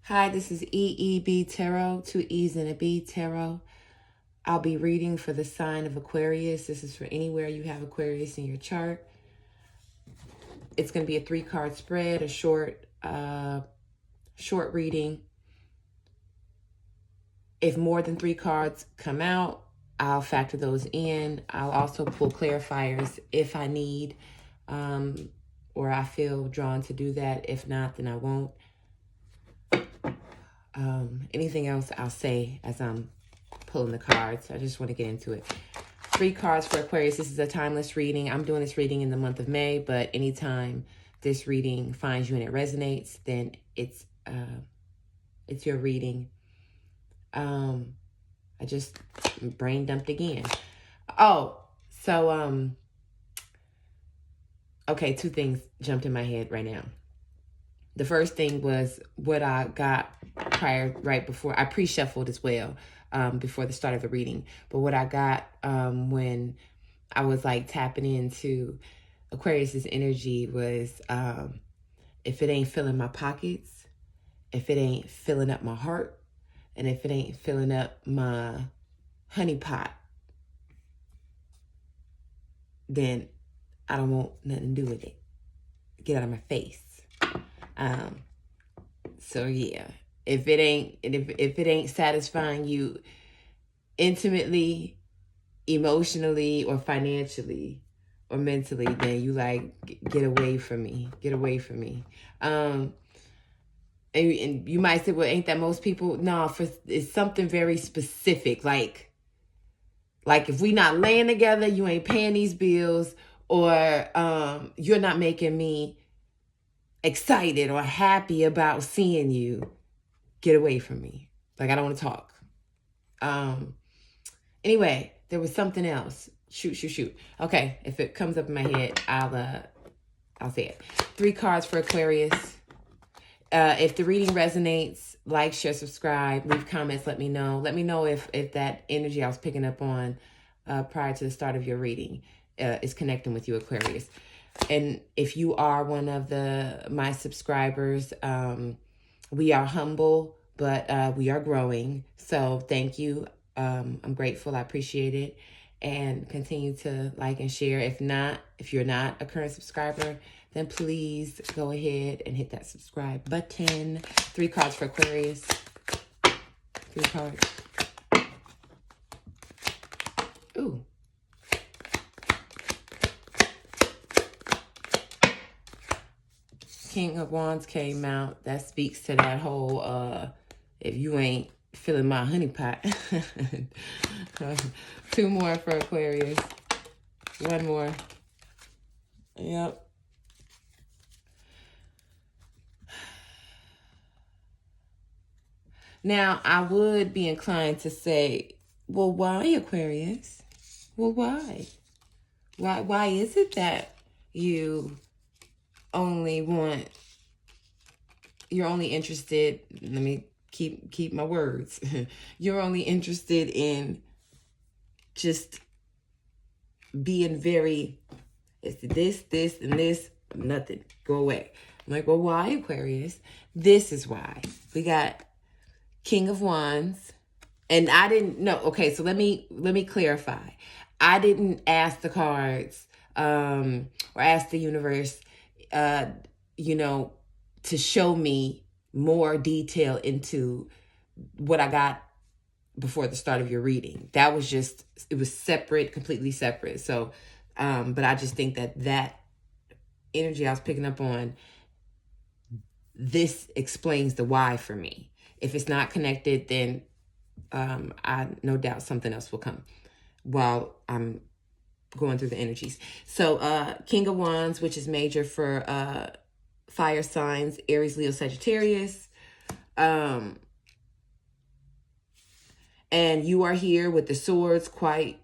Hi, this is EEB Tarot, 2 E's and a B Tarot. I'll be reading for the sign of Aquarius. This is for anywhere you have Aquarius in your chart. It's going to be a 3-card spread, a short reading. If more than 3 cards come out, I'll factor those in. I'll also pull clarifiers if I need, or I feel drawn to do that. If not, then I won't. Anything else I'll say as I'm pulling the cards. I just want to get into it. 3 cards for Aquarius. This is a timeless reading. I'm doing this reading in the month of May, but anytime this reading finds you and it resonates, then it's your reading. I just brain dumped again. Okay, 2 things jumped in my head right now. The first thing was what I got right before. I pre-shuffled as well before the start of the reading. But what I got when I was like tapping into Aquarius's energy was if it ain't filling my pockets, if it ain't filling up my heart, and if it ain't filling up my honey pot, then I don't want nothing to do with it. Get out of my face. So yeah, if it ain't satisfying you intimately, emotionally, or financially, or mentally, then you like, get away from me. Get away from me. And you might say, well, ain't that most people? No, it's something very specific. Like if we not laying together, you ain't paying these bills, or you're not making me excited or happy about seeing you, get away from me. Like, I don't want to talk. Anyway, there was something else. Shoot. Okay, if it comes up in my head, I'll say it. 3 cards for Aquarius. If the reading resonates, like, share, subscribe, leave comments, let me know. Let me know if that energy I was picking up on prior to the start of your reading is connecting with you, Aquarius. And if you are one of my subscribers, we are humble, but we are growing. So thank you. I'm grateful. I appreciate it. And continue to like and share. If you're not a current subscriber, then please go ahead and hit that subscribe button. 3 cards for Aquarius. 3 cards. Ooh. King of Wands came out. That speaks to that whole, if you ain't filling my honey pot. 2 more for Aquarius. 1 more. Yep. Now, I would be inclined to say, well, why, Aquarius? Well, why? Why is it that you're only interested, let me keep my words. You're only interested in just being very, it's this, and this, nothing. Go away. I'm like, well, why, Aquarius? This is why. We got King of Wands. And I didn't know. Okay, so let me clarify. I didn't ask the cards or ask the universe to show me more detail into what I got before the start of your reading. That was it was separate, completely separate. So, but I just think that energy I was picking up on, this explains the why for me. If it's not connected, then I no doubt something else will come while I'm going through the energies. So King of Wands, which is major for fire signs, Aries, Leo, Sagittarius. And you are here with the swords quite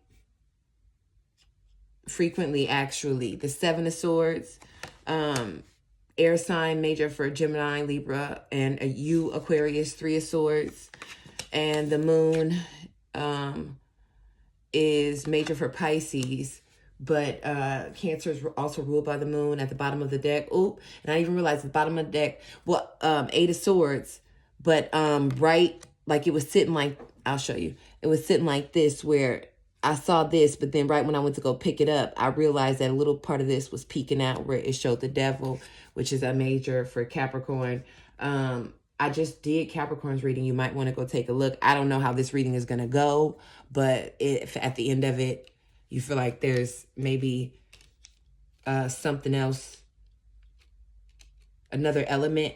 frequently, actually. The 7 of Swords, air sign, major for Gemini, Libra, and you, Aquarius, 3 of Swords. And the moon is major for Pisces, but Cancer is also ruled by the moon at the bottom of the deck. Oop, and I didn't even realize the bottom of the deck, 8 of Swords, But right, like it was sitting like, I'll show you. It was sitting like this where I saw this, but then right when I went to go pick it up, I realized that a little part of this was peeking out where it showed the devil, which is a major for Capricorn. I just did Capricorn's reading. You might want to go take a look. I don't know how this reading is going to go, but if at the end of it, you feel like there's maybe something else, another element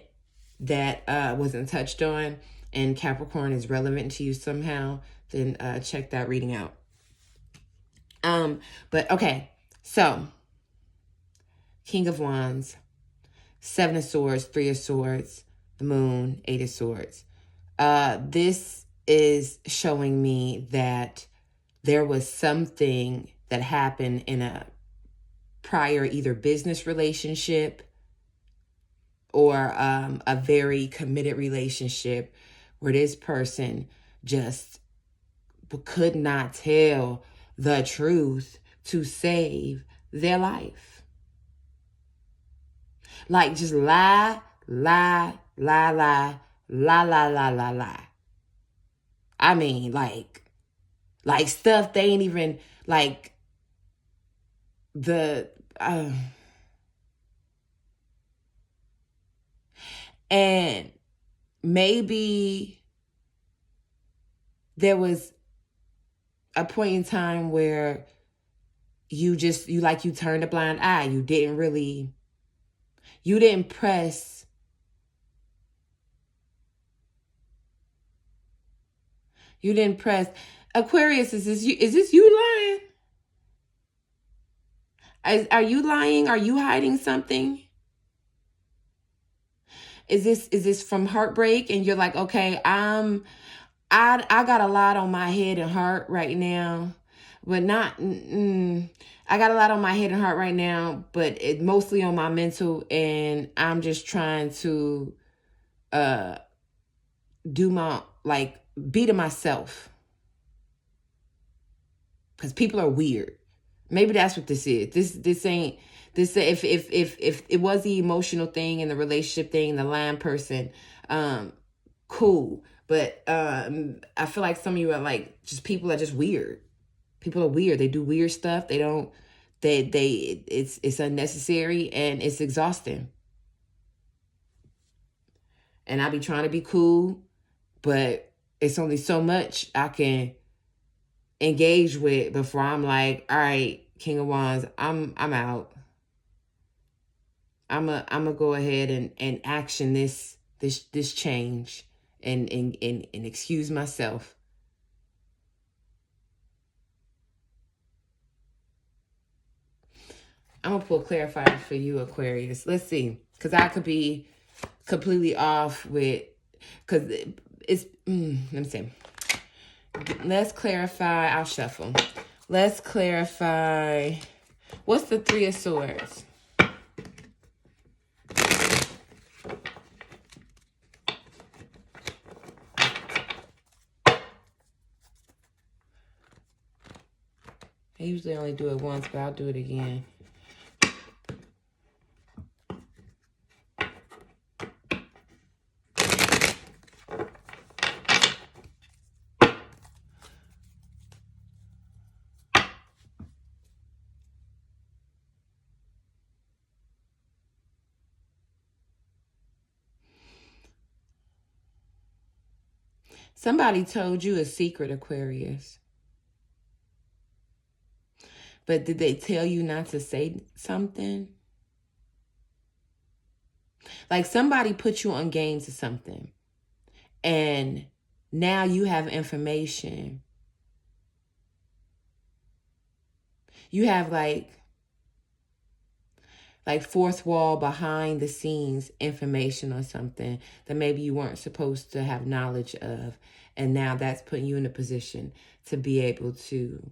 that wasn't touched on, and Capricorn is relevant to you somehow, then check that reading out. But okay, so King of Wands, Seven of Swords, Three of Swords, the Moon, Eight of Swords. This is showing me that there was something that happened in a prior either business relationship or a very committed relationship where this person just could not tell the truth to save their life. Like just lie, lie, lie, lie, lie, lie, lie, lie, lie. I mean, like stuff they ain't even, like, the, and maybe there was a point in time where you turned a blind eye. You didn't press. You didn't press. Aquarius, is this you lying? Are you lying? Are you hiding something? Is this from heartbreak and you're like, okay, I got a lot on my head and heart right now, but not, I got a lot on my head and heart right now, but it mostly on my mental, and I'm just trying to do my, like, be to myself. Because people are weird. Maybe that's what this is. This ain't, this, if it was the emotional thing and the relationship thing, the lying person, cool. But I feel like some of you are like, just people are just weird. People are weird. They do weird stuff. It's unnecessary and it's exhausting. And I be trying to be cool, but it's only so much I can engage with before I'm like, all right, King of Wands, I'm out. I'm a go ahead and action this change and excuse myself. I'm gonna pull clarifier for you, Aquarius. Let's see, because I could be completely off with, because it's let me see. Let's clarify. I'll shuffle. Let's clarify. What's the Three of Swords? I usually only do it once, but I'll do it again. Somebody told you a secret, Aquarius. But did they tell you not to say something? Like somebody put you on game to something. And now you have information. You have like fourth wall behind the scenes information on something that maybe you weren't supposed to have knowledge of. And now that's putting you in a position to be able to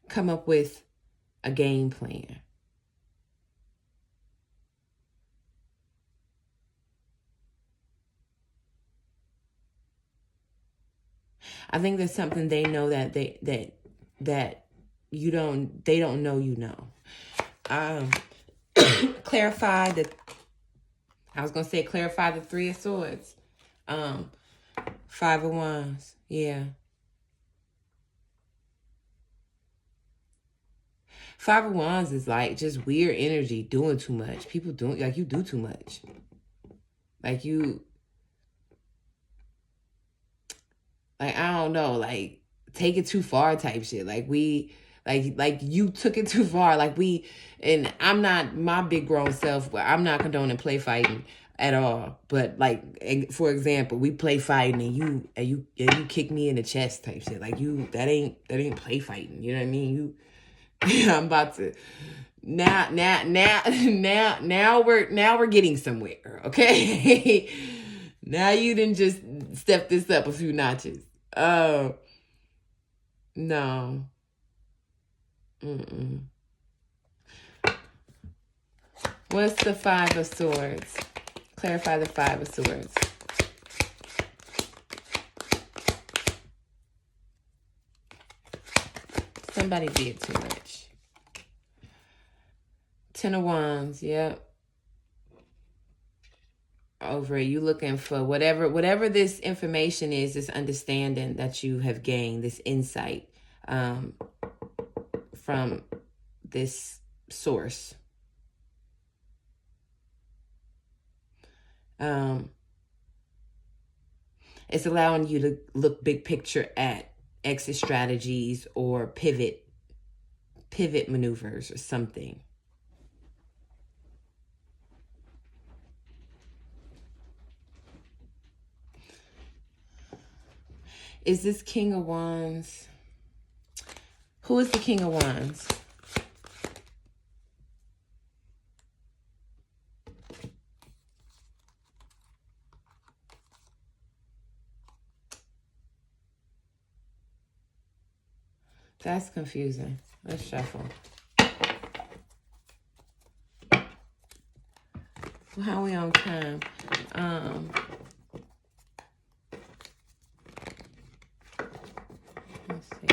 come up with a game plan. I think there's something they know that they don't know, you know. Clarify I was going to say clarify the Three of Swords. Five of Wands. Yeah. Five of Wands is like just weird energy, doing too much. People doing, like, you do too much. Like you, like, I don't know, like, take it too far type shit. Like like you took it too far. Like and I'm not my big grown self, I'm not condoning play fighting at all. But like, for example, we play fighting and you kick me in the chest type shit. Like that ain't play fighting. You know what I mean? I'm about to now we're getting somewhere, okay? Now you didn't just step this up a few notches. Oh, no. What's the Five of Swords? Clarify the Five of Swords. Somebody did too much. Ten of Wands, yep. Over it. You looking for whatever this information is, this understanding that you have gained, this insight from this source. It's allowing you to look big picture at exit strategies or pivot maneuvers or something. Is this King of Wands? Who is the King of Wands? That's confusing. Let's shuffle. Well, how are we on time? Let's see.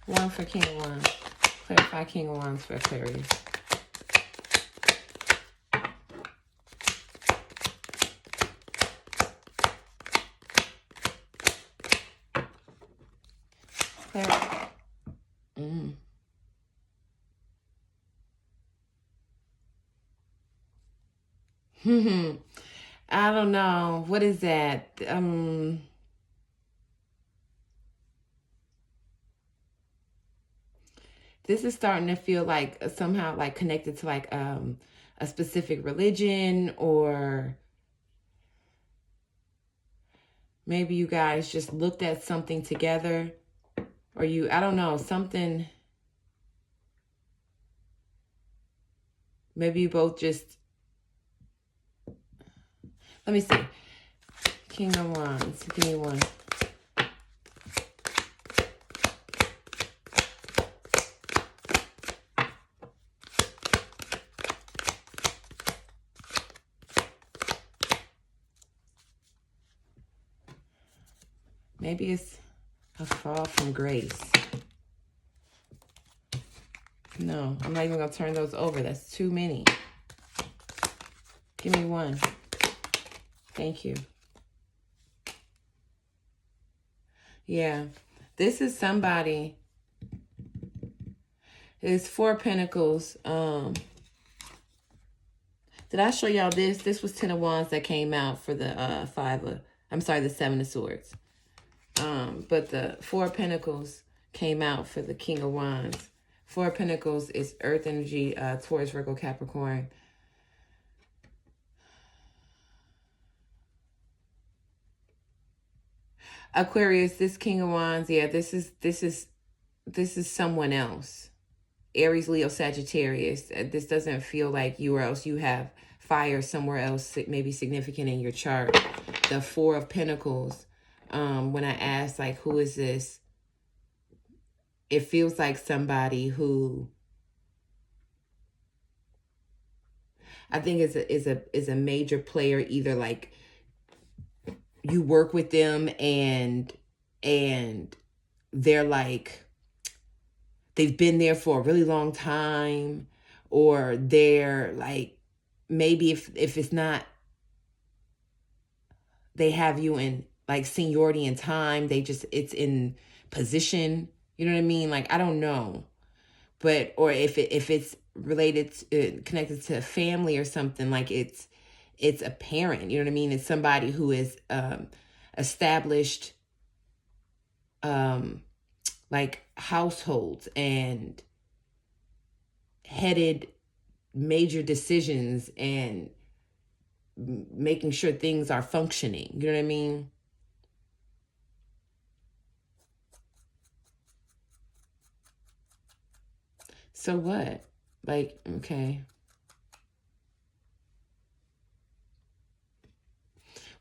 One for King of Wands. Clarify King of Wands for Aquarius. I don't know. What is that? This is starting to feel like somehow like connected to like a specific religion, or maybe you guys just looked at something together, or I don't know, something. Maybe you both just, let me see. King of Wands, give me one. Maybe it's a fall from grace. No, I'm not even going to turn those over. That's too many. Give me one. Thank you. Yeah, this is somebody. It's Four of Pentacles. Did I show y'all this? This was Ten of Wands that came out for the the Seven of Swords. But the Four of Pentacles came out for the King of Wands. Four of Pentacles is Earth energy, Taurus, Virgo, Capricorn. Aquarius, this King of Wands, yeah, this is someone else. Aries, Leo, Sagittarius. This doesn't feel like you, or else you have fire somewhere else, maybe significant in your chart. The Four of Pentacles. When I asked, like, who is this? It feels like somebody who I think is a major player, either like you work with them and they're like, they've been there for a really long time, or they're like, maybe if it's not, they have you in like seniority in time, it's in position, you know what I mean? Like, I don't know, but, or if it's related to, connected to a family or something, like it's a parent, you know what I mean? It's somebody who is established like households and headed major decisions and making sure things are functioning. You know what I mean? So what? Like, okay.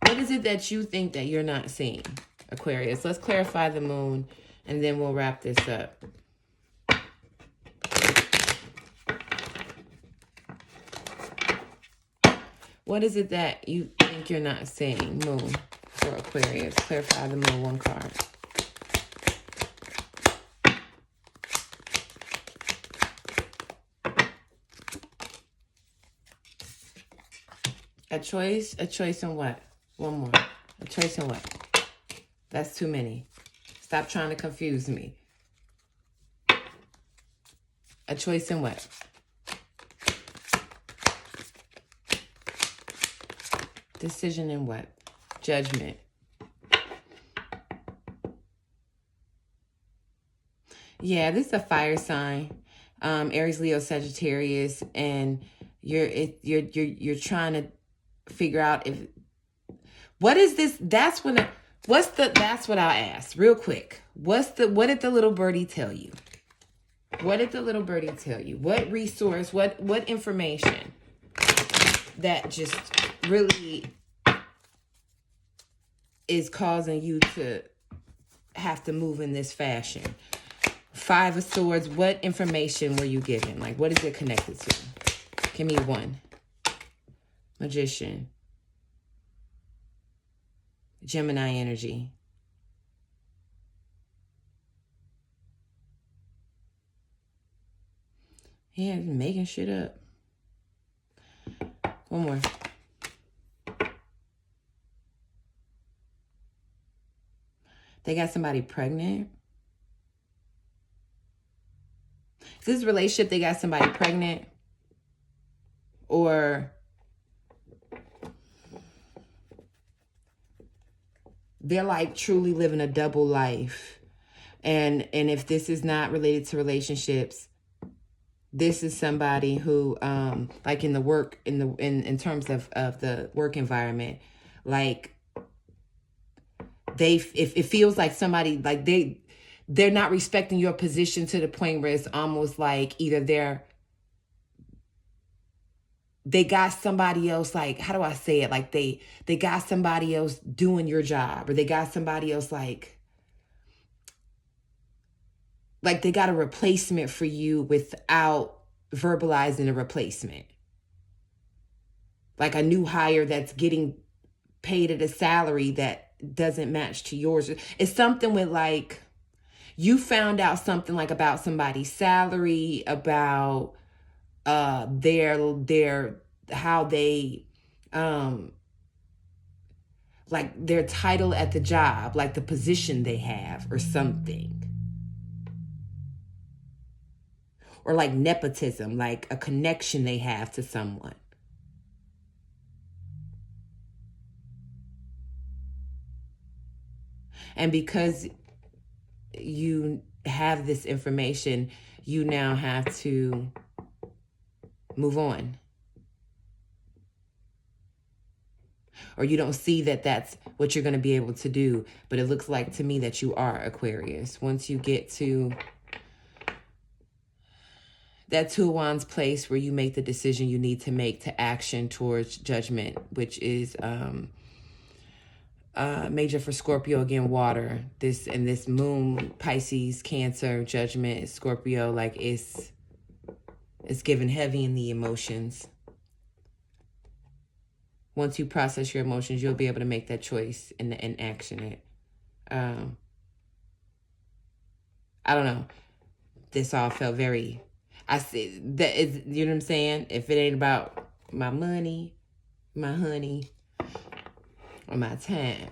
What is it that you think that you're not seeing, Aquarius? Let's clarify the moon and then we'll wrap this up. What is it that you think you're not seeing, moon, for Aquarius? Clarify the moon, one card. A choice in what? One more. A choice in what? That's too many. Stop trying to confuse me. A choice in what? Decision in what? Judgment. Yeah, this is a fire sign. Aries, Leo, Sagittarius, and you're trying to figure out if, what is this? That's what I'll ask real quick. What did the little birdie tell you? What did the little birdie tell you? What resource, what information that just really is causing you to have to move in this fashion? Five of Swords, what information were you given? Like, what is it connected to? Give me one. Magician. Gemini energy. Yeah, making shit up. One more. They got somebody pregnant. Is this relationship, they got somebody pregnant? Or they're like truly living a double life. And if this is not related to relationships, this is somebody who, like in the work, in terms of the work environment, like if it feels like somebody, like they're not respecting your position to the point where it's almost like either they got somebody else, like, how do I say it? Like they got somebody else doing your job, or they got somebody else like they got a replacement for you without verbalizing a replacement. Like a new hire that's getting paid at a salary that doesn't match to yours. It's something with like, you found out something like about somebody's salary, about their how they like their title at the job, like the position they have or something. Or like nepotism, like a connection they have to someone. And because you have this information, you now have to move on. Or you don't see that that's what you're going to be able to do. But it looks like to me that you are, Aquarius. Once you get to that Two of Wands place where you make the decision you need to make to action towards judgment, which is major for Scorpio, again, water. This moon, Pisces, Cancer, judgment, Scorpio, like it's given heavy in the emotions. once you process your emotions, you'll be able to make that choice and action it. I don't know. This all felt very, I see that is, you know what I'm saying? If it ain't about my money, my honey, or my time.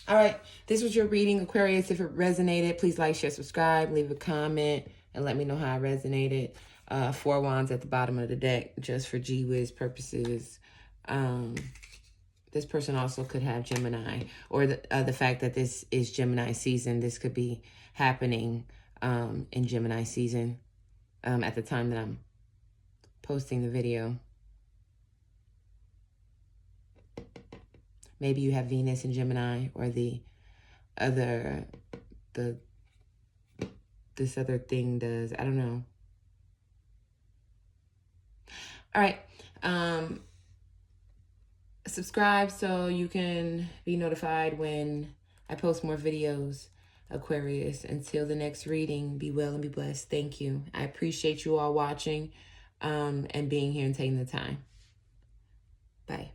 All right, this was your reading, Aquarius. If it resonated, please like, share, subscribe, leave a comment, and let me know how it resonated. 4 wands at the bottom of the deck, just for gee whiz purposes. This person also could have Gemini, or the fact that this is Gemini season. This could be happening in Gemini season at the time that I'm posting the video. Maybe you have Venus in Gemini, or this other thing does. I don't know. All right. Subscribe so you can be notified when I post more videos, Aquarius. Until the next reading, be well and be blessed. Thank you. I appreciate you all watching and being here and taking the time. Bye.